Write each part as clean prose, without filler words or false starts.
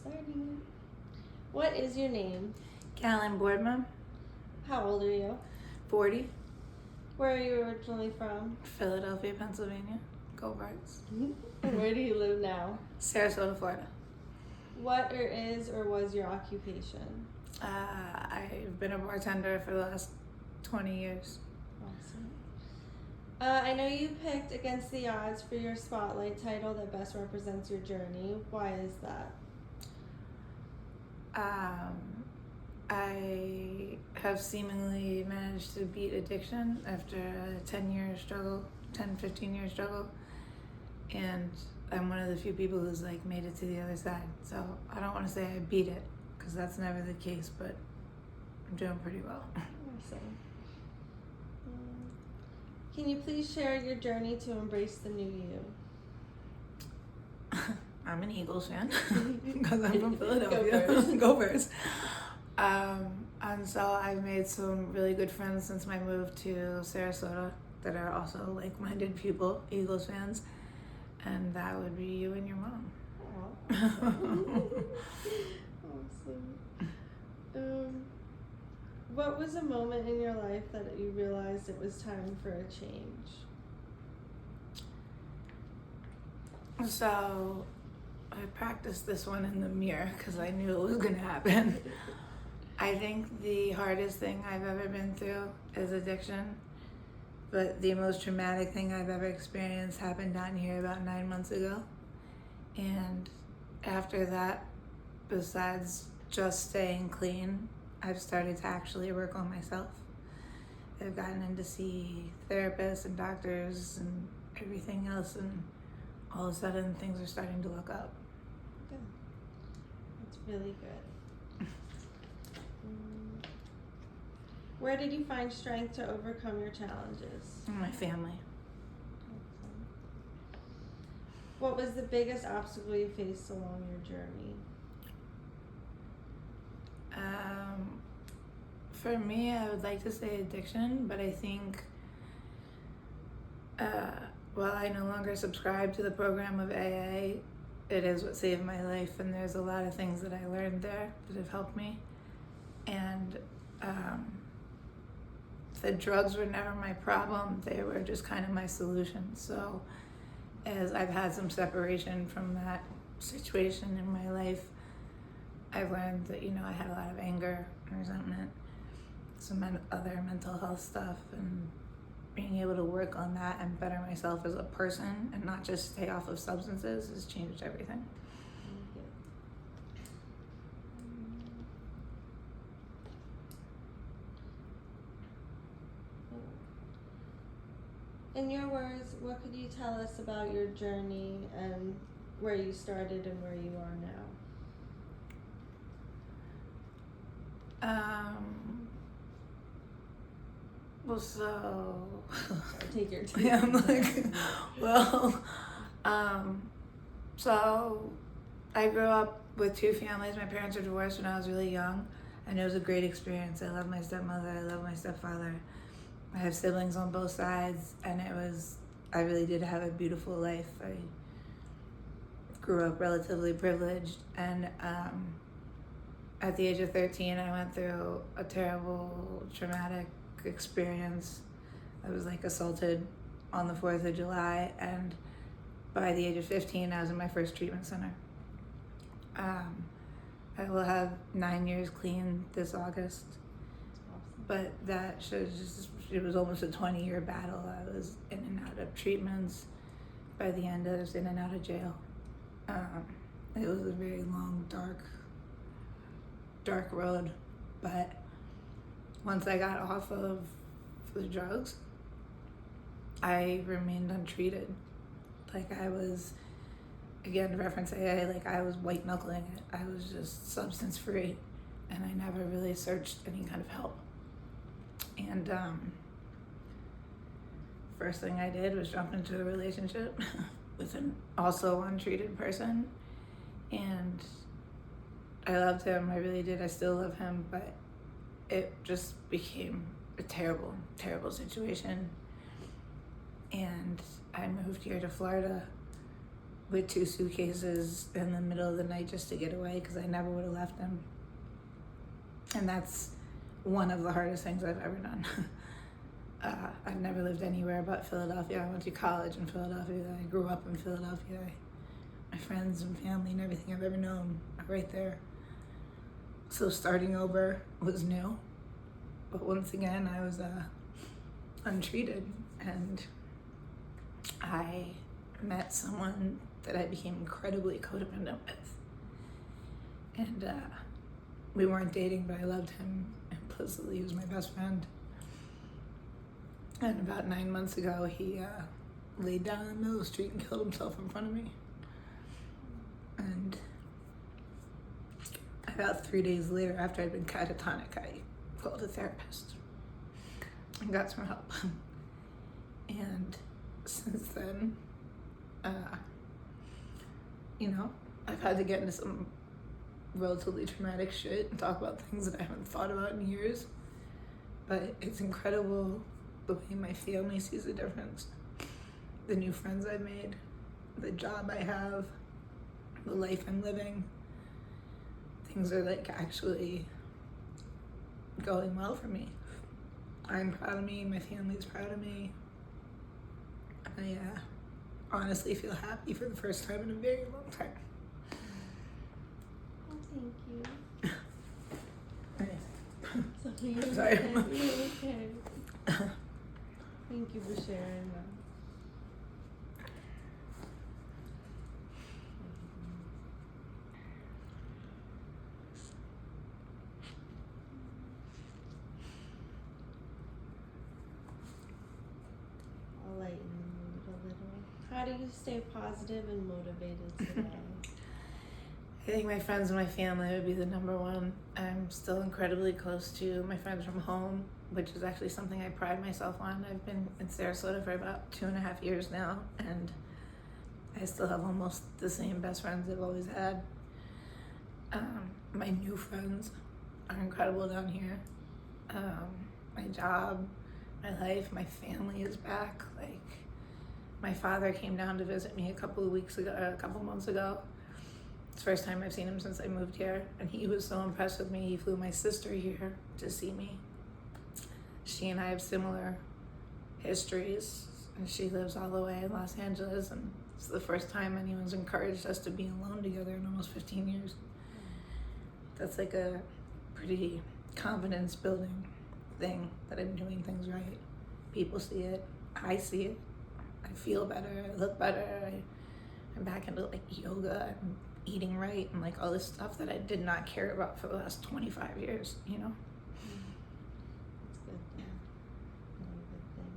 Starting. What is your name? Gallen Boardman, How old are you? 40, Where are you originally from? Philadelphia, Pennsylvania. Go Birds. And where do you live now? Sarasota, Florida. What is or was your occupation? I've been a bartender for the last 20 years. Awesome. I know you picked Against the Odds for your Spotlight title that best represents your journey. Why is that? I have seemingly managed to beat addiction after a 10-year struggle, 15 year struggle. And I'm one of the few people who's like made it to the other side. So I don't want to say I beat it, because that's never the case, but I'm doing pretty well. Awesome. Can you please share your journey to embrace the new you? I'm an Eagles fan because I'm from Philadelphia. Go Birds. Go Birds. And so I've made some really good friends since my move to Sarasota that are also like-minded people, Eagles fans, and that would be you and your mom. Awesome. What was a moment in your life that you realized it was time for a change? So I practiced this one in the mirror because I knew it was going to happen. I think the hardest thing I've ever been through is addiction, but the most traumatic thing I've ever experienced happened down here about 9 months ago. And after that, besides just staying clean, I've started to actually work on myself. I've gotten in to see therapists and doctors and everything else, and all of a sudden things are starting to look up. Good. That's really good. Where did you find strength to overcome your challenges? My family. What was the biggest obstacle you faced along your journey? For me, I would like to say addiction, but I think while I no longer subscribe to the program of AA, it is what saved my life, and there's a lot of things that I learned there that have helped me. And the drugs were never my problem, they were just kind of my solution. So as I've had some separation from that situation in my life, I've learned that, I had a lot of anger and resentment, some other mental health stuff, and being able to work on that and better myself as a person and not just stay off of substances has changed everything. In your words, what could you tell us about your journey and where you started and where you are now? Well, so take your time. Yeah, I'm like, so I grew up with two families. My parents were divorced when I was really young, and it was a great experience. I love my stepmother, I love my stepfather. I have siblings on both sides, and I really did have a beautiful life. I grew up relatively privileged, and at the age of 13, I went through a terrible, traumatic experience. I was assaulted on the 4th of July, and by the age of 15, I was in my first treatment center. I will have 9 years clean this August, but that it was almost a 20-year battle. I was in and out of treatments. By the end, I was in and out of jail. It was a very long, dark road, but once I got off of the drugs, I remained untreated. I was, again, to reference AA, I was white knuckling it. I was just substance free, and I never really searched any kind of help. And first thing I did was jump into a relationship with an also untreated person, and I loved him. I really did. I still love him, but it just became a terrible, terrible situation. And I moved here to Florida with 2 suitcases in the middle of the night just to get away because I never would have left him. And that's one of the hardest things I've ever done. I've never lived anywhere but Philadelphia. I went to college in Philadelphia. I grew up in Philadelphia. My friends and family and everything I've ever known are right there. So starting over was new. But once again, I was untreated. And I met someone that I became incredibly codependent with. And we weren't dating, but I loved him implicitly. He was my best friend. And about 9 months ago, he laid down in the middle of the street and killed himself in front of me. And about 3 days later, after I'd been catatonic, I called a therapist and got some help. And since then, I've had to get into some relatively traumatic shit and talk about things that I haven't thought about in years. But it's incredible the way my family sees the difference. The new friends I've made, the job I have, the life I'm living. Things are actually going well for me. I'm proud of me, my family's proud of me. I honestly feel happy for the first time in a very long time. Well, thank you. Nice. So you're Sorry. okay. You're okay. Thank you for sharing that. I'll lighten the mood a little. How do you stay positive and motivated today? I think my friends and my family would be the number one. I'm still incredibly close to my friends from home, which is actually something I pride myself on. I've been in Sarasota for about 2.5 years now, and I still have almost the same best friends I've always had. My new friends are incredible down here. My job, my life, my family is back. My father came down to visit me a couple months ago. It's the first time I've seen him since I moved here, and he was so impressed with me. He flew my sister here to see me. She and I have similar histories, and she lives all the way in Los Angeles, and it's the first time anyone's encouraged us to be alone together in almost 15 years. That's a pretty confidence building thing, that I'm doing things right. People see it, I see it, I feel better, I look better, I'm back into yoga and eating right and all this stuff that I did not care about for the last 25 years, That's good. Yeah. Really good thing.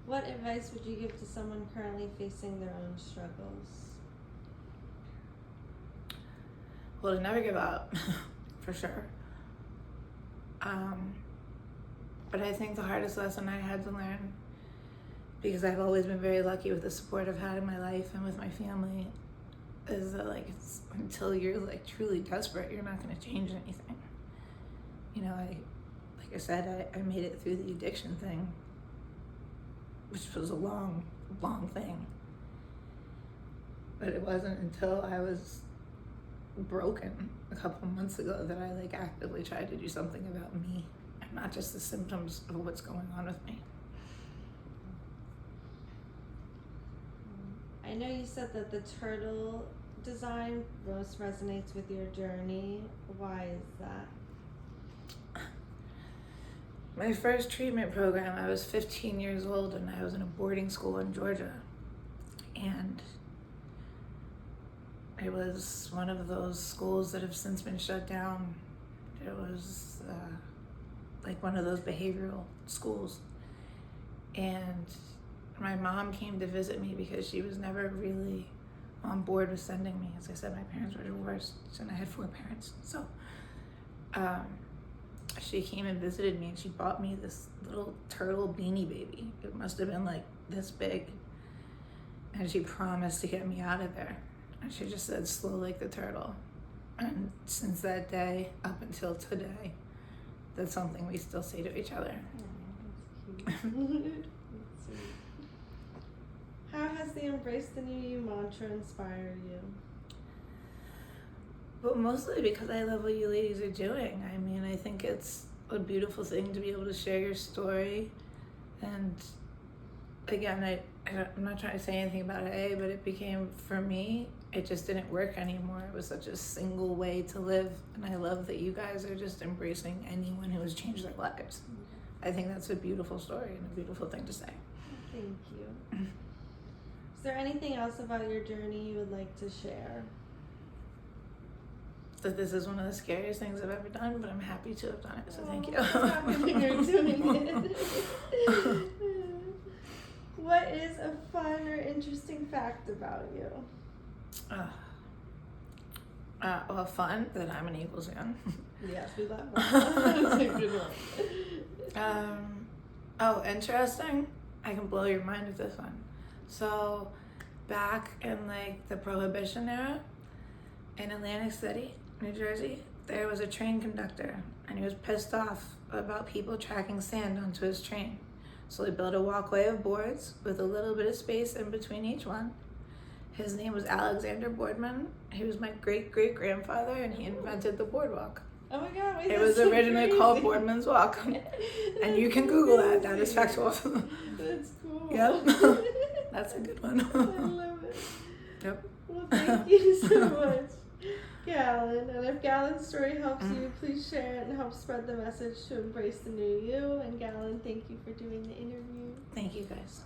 What advice would you give to someone currently facing their own struggles? Well, to never give up, for sure. But I think the hardest lesson I had to learn, because I've always been very lucky with the support I've had in my life and with my family, is that it's until you're truly desperate, you're not going to change anything. I said, I made it through the addiction thing, which was a long, long thing. But it wasn't until I was broken a couple months ago that I actively tried to do something about me and not just the symptoms of what's going on with me. I know you said that the turtle design most resonates with your journey. Why is that? My first treatment program, I was 15 years old and I was in a boarding school in Georgia. And it was one of those schools that have since been shut down. It was one of those behavioral schools. And my mom came to visit me because she was never really on board with sending me. As I said, my parents were divorced and I had 4 parents. So she came and visited me and she bought me this little turtle beanie baby. It must have been this big. And she promised to get me out of there. And she just said, slow like the turtle. And since that day up until today, that's something we still say to each other. Oh, that's cute. That's sweet. How has the Embrace the New You mantra inspired you? But mostly because I love what you ladies are doing. I mean, I think it's a beautiful thing to be able to share your story. And again, I'm not trying to say anything about AA, but it became, for me, it just didn't work anymore. It was such a single way to live. And I love that you guys are just embracing anyone who has changed their lives. I think that's a beautiful story and a beautiful thing to say. Thank you. Is there anything else about your journey you would like to share? That this is one of the scariest things I've ever done, but I'm happy to have done it, so thank you. I'm happy that you're doing it. What is a fun or interesting fact about you? Well, fun that I'm an Eagles fan. Yes, we love that. That's a good one. Oh, interesting. I can blow your mind with this one. So, back in like the Prohibition era, in Atlantic City, New Jersey, there was a train conductor, and he was pissed off about people tracking sand onto his train. So he built a walkway of boards with a little bit of space in between each one. His name was Alexander Boardman. He was my great-great-grandfather, and he invented the boardwalk. Oh my God, wait, It was so originally crazy. called Boardman's Walk. And you can Google that. That is factual. That's cool. Yep. That's a good one. I love it. Yep. Well, thank you so much, Gallen. And if Gallen's story helps you, please share it and help spread the message to embrace the new you. And Gallen, thank you for doing the interview. Thank you, guys.